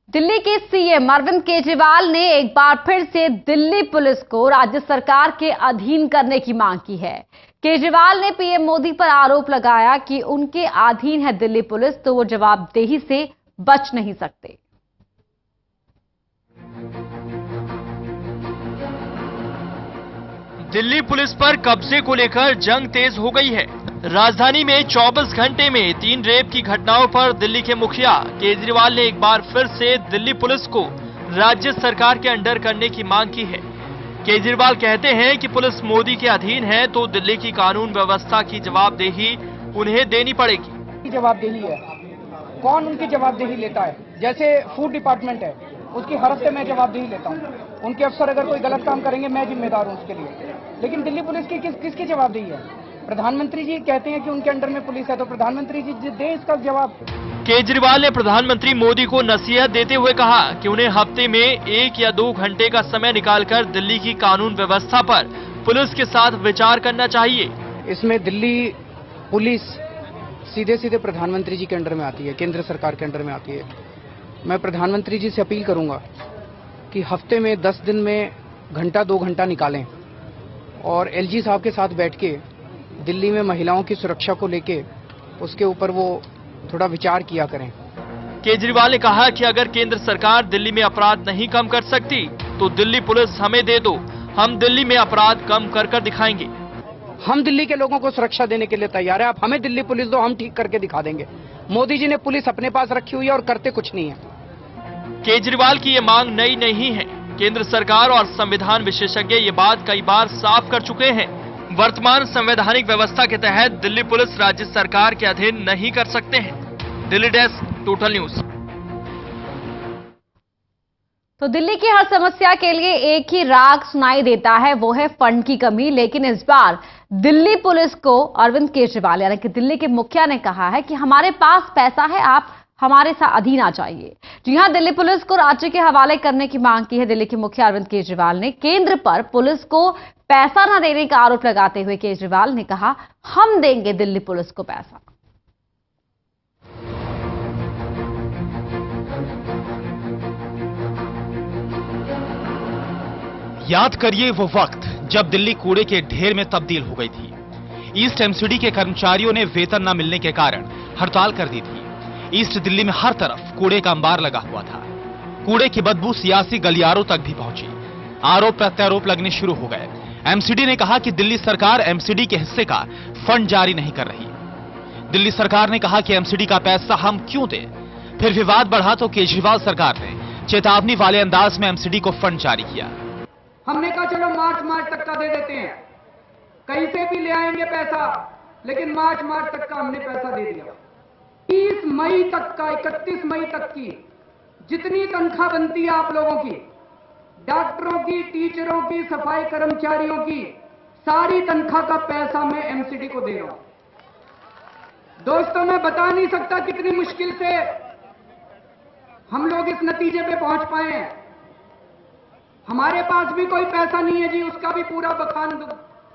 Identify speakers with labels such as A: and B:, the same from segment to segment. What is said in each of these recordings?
A: दिल्ली के सीएम अरविंद केजरीवाल ने एक बार फिर से दिल्ली पुलिस को राज्य सरकार के अधीन करने की मांग की है। केजरीवाल ने पीएम मोदी पर आरोप लगाया कि उनके अधीन है दिल्ली पुलिस, तो वो जवाबदेही से बच नहीं सकते।
B: दिल्ली पुलिस पर कब्जे को लेकर जंग तेज हो गई है। राजधानी में 24 घंटे में 3 रेप की घटनाओं पर दिल्ली के मुखिया केजरीवाल ने एक बार फिर से दिल्ली पुलिस को राज्य सरकार के अंडर करने की मांग की है। केजरीवाल कहते हैं कि पुलिस मोदी के अधीन है, तो दिल्ली की कानून व्यवस्था की जवाबदेही उन्हें देनी पड़ेगी।
C: जवाबदेही है, कौन उनकी जवाबदेही लेता है? जैसे फूड डिपार्टमेंट है, उसकी हर हफ्ते मैं जवाबदेही लेता हूँ। उनके अफसर अगर कोई गलत काम करेंगे मैं जिम्मेदार हूँ उसके लिए। लेकिन दिल्ली पुलिस की किसकी जवाबदेही है? प्रधानमंत्री जी कहते हैं कि उनके अंडर में पुलिस है, तो प्रधानमंत्री जी दे इसका जवाब।
B: केजरीवाल ने प्रधानमंत्री मोदी को नसीहत देते हुए कहा कि उन्हें हफ्ते में 1 या 2 घंटे का समय निकालकर दिल्ली की कानून व्यवस्था पर पुलिस के साथ विचार करना चाहिए।
C: इसमें दिल्ली पुलिस सीधे प्रधानमंत्री जी के अंडर में आती है, केंद्र सरकार के अंडर में आती है। मैं प्रधानमंत्री जी से अपील करूंगा कि हफ्ते में 10 दिन में घंटा 2 घंटा निकालें और एलजी साहब के साथ बैठ के दिल्ली में महिलाओं की सुरक्षा को लेके उसके ऊपर वो थोड़ा विचार किया करें।
B: केजरीवाल ने कहा कि अगर केंद्र सरकार दिल्ली में अपराध नहीं कम कर सकती तो दिल्ली पुलिस हमें दे दो, हम दिल्ली में अपराध कम कर दिखाएंगे।
C: हम दिल्ली के लोगों को सुरक्षा देने के लिए तैयार है, आप हमें दिल्ली पुलिस दो, हम ठीक करके दिखा देंगे। मोदी जी ने पुलिस अपने पास रखी हुई है और करते कुछ नहीं है।
B: केजरीवाल की ये मांग नई नहीं है। केंद्र सरकार और संविधान विशेषज्ञ ये बात कई बार साफ कर चुके हैं। वर्तमान संवैधानिक व्यवस्था के तहत दिल्ली पुलिस राज्य सरकार के अधीन नहीं कर सकते हैं। Delhi desk, total news.
A: तो दिल्ली की हर समस्या के लिए एक ही राग सुनाई देता है, वो है फंड की कमी। लेकिन इस बार दिल्ली पुलिस को अरविंद केजरीवाल यानी कि दिल्ली के मुखिया ने कहा है कि हमारे पास पैसा है, आप हमारे साथ अधीन आ जाइए। जी हां, दिल्ली पुलिस को राज्य के हवाले करने की मांग की है दिल्ली के मुखिया अरविंद केजरीवाल ने। केंद्र पर पुलिस को पैसा न देने का आरोप लगाते हुए केजरीवाल ने कहा, हम देंगे दिल्ली पुलिस को पैसा।
D: याद करिए वो वक्त जब दिल्ली कूड़े के ढेर में तब्दील हो गई थी। ईस्ट एमसीडी के कर्मचारियों ने वेतन न मिलने के कारण हड़ताल कर दी थी। ईस्ट दिल्ली में हर तरफ कूड़े का अंबार लगा हुआ था। कूड़े की बदबू सियासी गलियारों तक भी पहुंची। आरोप प्रत्यारोप लगने शुरू हो गए। एमसीडी ने कहा कि दिल्ली सरकार एमसीडी के हिस्से का फंड जारी नहीं कर रही। दिल्ली सरकार ने कहा कि एमसीडी का पैसा हम क्यों दें। फिर विवाद बढ़ा तो केजरीवाल सरकार ने चेतावनी वाले अंदाज में एमसीडी को फंड जारी किया।
C: हमने कहा चलो मार्च तक का दे देते हैं, कहीं से भी ले आएंगे पैसा, लेकिन मार्च तक का हमने पैसा दे दिया। 30 मई तक का, 31 मई तक की जितनी तनख्वाह बनती है आप लोगों की, डॉक्टरों की, टीचरों की, सफाई कर्मचारियों की, सारी तनख्वाह का पैसा मैं एमसीडी को दे रहा हूं। दोस्तों, मैं बता नहीं सकता कितनी मुश्किल से हम लोग इस नतीजे पे पहुंच पाए हैं। हमारे पास भी कोई पैसा नहीं है जी, उसका भी पूरा बखान,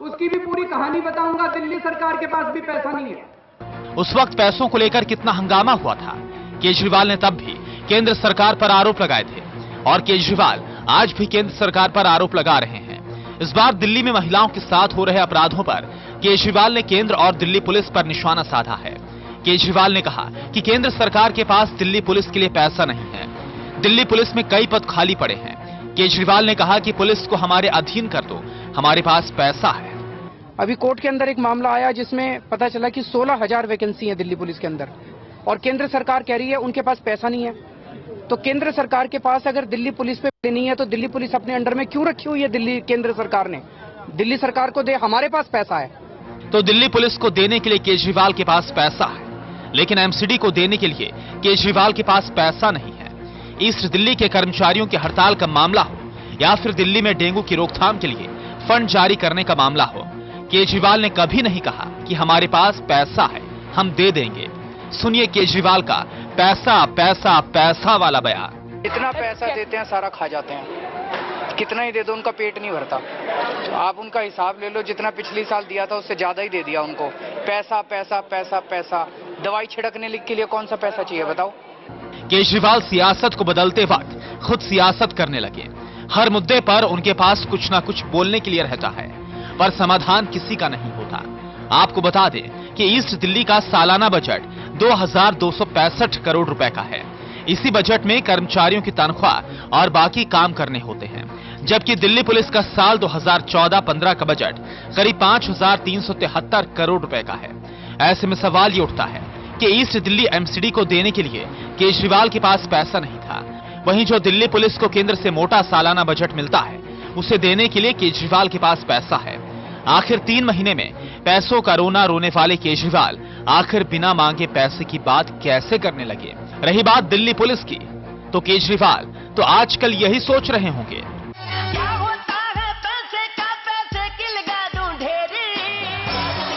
C: उसकी भी पूरी कहानी बताऊंगा। दिल्ली सरकार के पास भी पैसा नहीं है।
D: उस वक्त पैसों को लेकर कितना हंगामा हुआ था। केजरीवाल ने तब भी केंद्र सरकार पर आरोप लगाए थे और केजरीवाल आज भी केंद्र सरकार पर आरोप लगा रहे हैं। इस बार दिल्ली में महिलाओं के साथ हो रहे अपराधों पर केजरीवाल ने केंद्र और दिल्ली पुलिस पर निशाना साधा है। केजरीवाल ने कहा कि केंद्र सरकार के पास दिल्ली पुलिस के लिए पैसा नहीं है। दिल्ली पुलिस में कई पद खाली पड़े हैं। केजरीवाल ने कहा कि पुलिस को हमारे अधीन कर दो, हमारे पास पैसा है।
C: अभी कोर्ट के अंदर एक मामला आया जिसमें पता चला कि 16,000 वैकेंसी है दिल्ली पुलिस के अंदर, और केंद्र सरकार कह रही है उनके पास पैसा नहीं है। तो केंद्र सरकार के पास अगर दिल्ली पुलिस पे नहीं है तो दिल्ली पुलिस अपने अंडर में क्यों रखी हुई है? दिल्ली केंद्र सरकार ने दिल्ली सरकार को दे, हमारे पास पैसा है।
D: तो दिल्ली पुलिस को देने के लिए केजरीवाल के पास पैसा है, लेकिन एमसीडी को देने के लिए केजरीवाल के पास पैसा नहीं है। ईस्ट दिल्ली के कर्मचारियों की हड़ताल का मामला हो या फिर दिल्ली में डेंगू की रोकथाम के लिए फंड जारी करने का मामला हो, केजरीवाल ने कभी नहीं कहा कि हमारे पास पैसा है, हम दे देंगे। सुनिए केजरीवाल का पैसा पैसा पैसा वाला बयान।
C: इतना पैसा देते हैं, सारा खा जाते हैं, कितना ही दे दो उनका पेट नहीं भरता। तो आप उनका हिसाब ले लो, जितना पिछली साल दिया था उससे ज्यादा ही दे दिया उनको। पैसा पैसा पैसा पैसा, दवाई छिड़कने के लिए कौन सा पैसा चाहिए बताओ?
D: केजरीवाल सियासत को बदलते वक्त खुद सियासत करने लगे। हर मुद्दे पर उनके पास कुछ ना कुछ बोलने के लिए रहता है, पर समाधान किसी का नहीं होता। आपको बता दें कि ईस्ट दिल्ली का सालाना बजट 2265 करोड़ रुपए का है। इसी बजट में कर्मचारियों की तनख्वाह और बाकी काम करने होते हैं, जबकि दिल्ली पुलिस का साल 2014-15 का बजट करीब 5373 करोड़ रुपए का है। ऐसे में सवाल ये उठता है कि ईस्ट दिल्ली एमसीडी को देने के लिए केजरीवाल के पास पैसा नहीं था, वहीं जो दिल्ली पुलिस को केंद्र से मोटा सालाना बजट मिलता है उसे देने के लिए केजरीवाल के पास पैसा है। आखिर 3 महीने में पैसों का रोना रोने वाले केजरीवाल आखिर बिना मांगे पैसे की बात कैसे करने लगे? रही बात दिल्ली पुलिस की, तो केजरीवाल तो आजकल यही सोच रहे होंगे।
E: क्या होता है पैसे का, पैसे की लगा दूं ढेरी,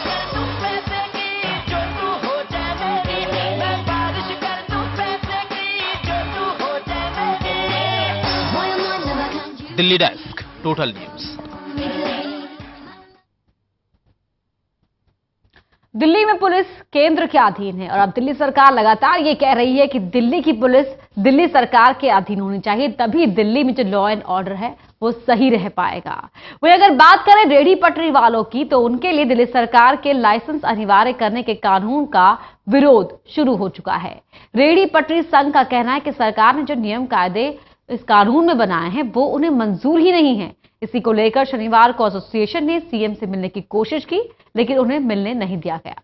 E: कर दूं पैसे की जो तू हो जाए मेरी, मैं बारिश कर दूं पैसे की जो तू हो जाए मेरी।
D: Delhi desk, total news.
A: Delhi में पुलिस केंद्र के अधीन है और अब दिल्ली सरकार लगातार ये कह रही है कि दिल्ली की पुलिस दिल्ली सरकार के अधीन होनी चाहिए, तभी दिल्ली में जो लॉ एंड ऑर्डर है वो सही रह पाएगा। वहीं अगर बात करें रेहड़ी पटरी वालों की, तो उनके लिए दिल्ली सरकार के लाइसेंस अनिवार्य करने के कानून का विरोध शुरू हो चुका है। रेहड़ी पटरी संघ का कहना है कि सरकार ने जो नियम कायदे इस कानून में बनाए हैं वो उन्हें मंजूर ही नहीं है। इसी को लेकर शनिवार को एसोसिएशन ने सीएम से मिलने की कोशिश की, लेकिन उन्हें मिलने नहीं दिया गया।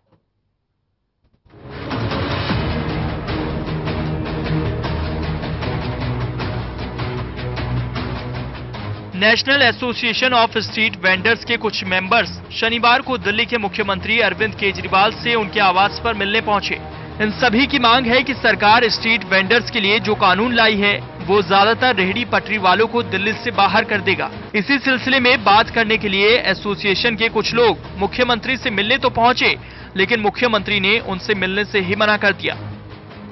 B: National association of street vendors के कुछ मेंबर्स शनिवार को दिल्ली के मुख्यमंत्री अरविंद केजरीवाल से उनके आवास पर मिलने पहुंचे। इन सभी की मांग है कि सरकार स्ट्रीट वेंडर्स के लिए जो कानून लाई है वो ज्यादातर रेहड़ी पटरी वालों को दिल्ली से बाहर कर देगा। इसी सिलसिले में बात करने के लिए एसोसिएशन के कुछ लोग मुख्यमंत्री से मिलने तो पहुंचे, लेकिन मुख्यमंत्री ने उनसे मिलने से ही मना कर दिया।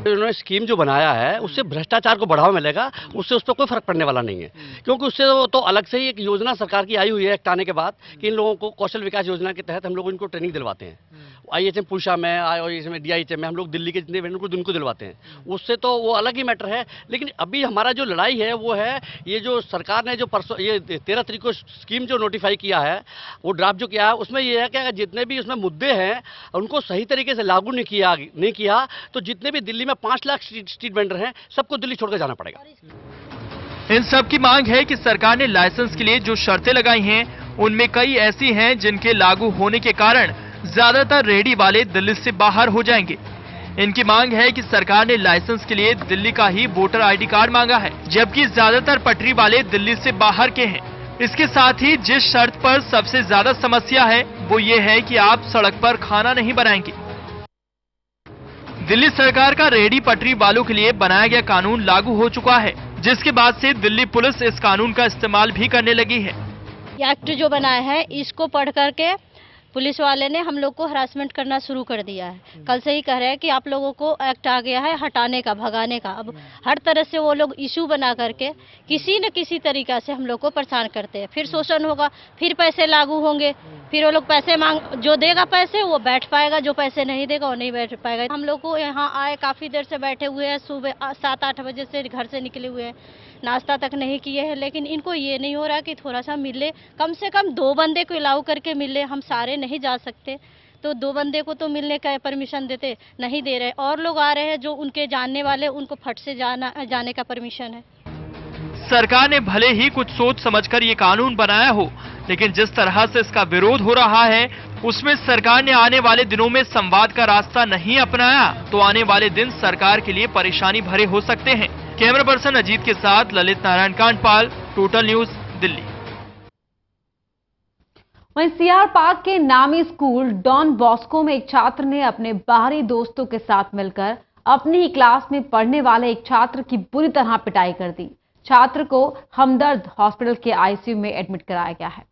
F: उन्होंने स्कीम जो बनाया है उससे भ्रष्टाचार को बढ़ावा मिलेगा, उससे उस पर कोई फर्क पड़ने वाला नहीं है, क्योंकि उससे तो अलग से ही एक योजना सरकार की आई हुई है एक्ट आने के बाद कि इन लोगों को कौशल विकास योजना के तहत हम लोग इनको ट्रेनिंग दिलवाते हैं। IHM पूषा में, IHM में, DIHM में हम लोग दिल्ली के जितने वेंडर को उनको दिलवाते हैं, उससे तो वो अलग ही मैटर है। लेकिन अभी हमारा जो लड़ाई है वो है ये जो सरकार ने जो परसों ये 13 तारीख को स्कीम जो नोटिफाई किया है, वो ड्राफ्ट जो किया है, उसमें ये है कि अगर जितने भी उसमें मुद्दे हैं उनको सही तरीके से लागू नहीं किया तो जितने भी दिल्ली में 5 लाख स्ट्रीट वेंडर हैं सबको दिल्ली छोड़कर जाना पड़ेगा।
B: इन सब की मांग है कि सरकार ने लाइसेंस के लिए जो शर्तें लगाई हैं उनमें कई ऐसी हैं जिनके लागू होने के कारण ज्यादातर रेहड़ी वाले दिल्ली से बाहर हो जाएंगे। इनकी मांग है कि सरकार ने लाइसेंस के लिए दिल्ली का ही वोटर ID कार्ड मांगा है, जबकि ज्यादातर पटरी वाले दिल्ली से बाहर के हैं। इसके साथ ही जिस शर्त पर सबसे ज्यादा समस्या है वो ये है कि आप सड़क पर खाना नहीं बनाएंगे। दिल्ली सरकार का रेहड़ी पटरी वालों के लिए बनाया गया कानून लागू हो चुका है, जिसके बाद से दिल्ली पुलिस इस कानून का इस्तेमाल भी करने लगी है।
G: एक्ट जो बनाया है इसको पढ़ करके पुलिस वाले ने हम लोग को हरासमेंट करना शुरू कर दिया है। कल से ही कह रहे हैं कि आप लोगों को एक्ट आ गया है हटाने का, भगाने का। अब हर तरह से वो लोग इशू बना करके किसी न किसी तरीका से हम लोग को परेशान करते हैं। फिर शोषण होगा, फिर पैसे लागू होंगे, फिर वो लोग पैसे मांग, जो देगा पैसे वो बैठ पाएगा, जो पैसे नहीं देगा वो नहीं बैठ पाएगा। हम लोग को यहाँ आए काफ़ी देर से बैठे हुए हैं, सुबह 7-8 बजे से घर से निकले हुए हैं, नाश्ता तक नहीं किए हैं, लेकिन इनको ये नहीं हो रहा कि थोड़ा सा मिले, कम से कम 2 बंदे को अलाउ करके मिले। हम सारे नहीं जा सकते तो 2 बंदे को तो मिलने का परमिशन देते, नहीं दे रहे। और लोग आ रहे हैं जो उनके जानने वाले, उनको फट से जाने का परमिशन है।
B: सरकार ने भले ही कुछ सोच समझकर ये कानून बनाया हो, लेकिन जिस तरह से इसका विरोध हो रहा है उसमें सरकार ने आने वाले दिनों में संवाद का रास्ता नहीं अपनाया तो आने वाले दिन सरकार के लिए परेशानी भरे हो सकते हैं। कैमरा पर्सन अजीत के साथ ललित नारायण कांडपाल, टोटल न्यूज, दिल्ली।
A: वहीं सीआर पार्क के नामी स्कूल डॉन बॉस्को में एक छात्र ने अपने बाहरी दोस्तों के साथ मिलकर अपनी ही क्लास में पढ़ने वाले एक छात्र की बुरी तरह पिटाई कर दी। छात्र को हमदर्द हॉस्पिटल के ICU में एडमिट कराया गया है।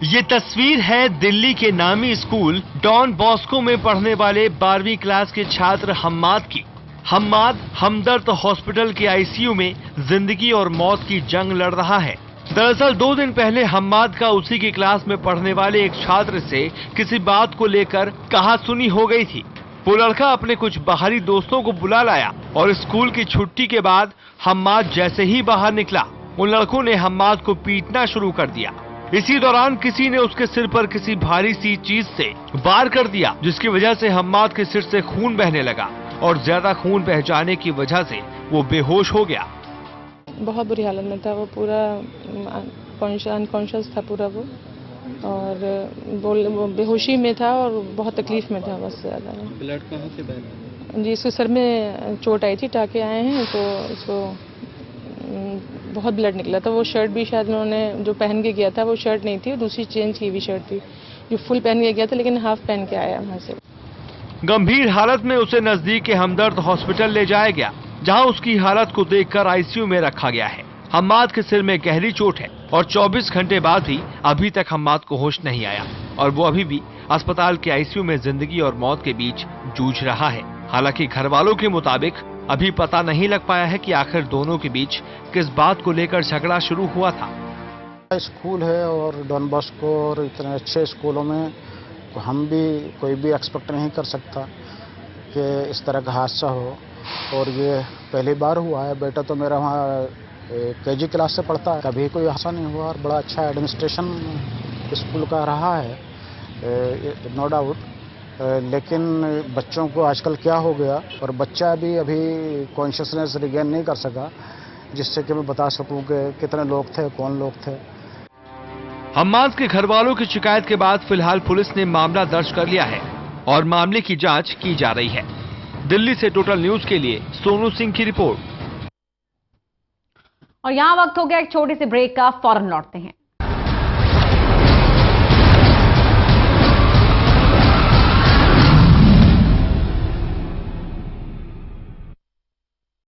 H: ये तस्वीर है दिल्ली के नामी स्कूल डॉन बॉस्को में पढ़ने वाले 12वीं क्लास के छात्र हम्माद की। हम्माद हमदर्द हॉस्पिटल के ICU में जिंदगी और मौत की जंग लड़ रहा है। दरअसल 2 दिन पहले हम्माद का उसी की क्लास में पढ़ने वाले एक छात्र से किसी बात को लेकर कहासुनी हो गई थी। वो लड़का अपने कुछ बाहरी दोस्तों को बुला लाया और स्कूल की छुट्टी के बाद हम्माद जैसे ही बाहर निकला, उन लड़कों ने हम्माद को पीटना शुरू कर दिया। इसी दौरान किसी ने उसके सिर पर किसी भारी सी चीज से वार कर दिया, जिसकी वजह से हम्माद के सिर से खून बहने लगा और ज्यादा खून बह जाने की वजह से वो बेहोश हो गया।
I: बहुत बुरी हालत में था वो, पूरा अनकॉन्शियस था पूरा वो, और वो बेहोशी में था और बहुत तकलीफ में था बस ज्यादा। ब्लड कहाँ से बह रहा? जी, इसके सर में चोट आई थी, टाके आए हैं, तो इसको बहुत ब्लड निकला था। वो शर्ट भी शायद उन्होंने जो पहन के गया था वो शर्ट नहीं थी, दूसरी चेंज की हुई शर्ट थी, जो फुल पहन के गया था लेकिन हाफ पहन के आया वहाँ से।
H: गंभीर हालत में उसे नजदीक के हमदर्द हॉस्पिटल ले जाया गया, जहां उसकी हालत को देखकर आईसीयू में रखा गया है। हम्माद के सिर में गहरी चोट है और 24 घंटे बाद भी अभी तक हम्माद को होश नहीं आया और वो अभी भी अस्पताल के आईसीयू में जिंदगी और मौत के बीच जूझ रहा है। हालांकि घर वालों के मुताबिक अभी पता नहीं लग पाया है कि आखिर दोनों के बीच किस बात को लेकर झगड़ा शुरू हुआ था।
J: स्कूल है और डॉन बॉस्को और इतने अच्छे स्कूलों में तो हम भी कोई भी एक्सपेक्ट नहीं कर सकता कि इस तरह का हादसा हो, और ये पहली बार हुआ है। बेटा तो मेरा वहाँ केजी क्लास से पढ़ता है, कभी कोई हादसा नहीं हुआ और बड़ा अच्छा एडमिनिस्ट्रेशन स्कूल का रहा है, नो डाउट। लेकिन बच्चों को आजकल क्या हो गया, और बच्चा भी अभी कॉन्शियसनेस रिगेन नहीं कर सका, जिससे कि मैं बता सकूं कि कितने लोग थे, कौन लोग थे।
H: हम्माद के घर वालों की शिकायत के बाद फिलहाल पुलिस ने मामला दर्ज कर लिया है और मामले की जांच की जा रही है। दिल्ली से टोटल न्यूज के लिए सोनू सिंह की रिपोर्ट।
A: और यहां वक्त हो गया एक छोटी सी ब्रेक का, फौरन लौटते हैं।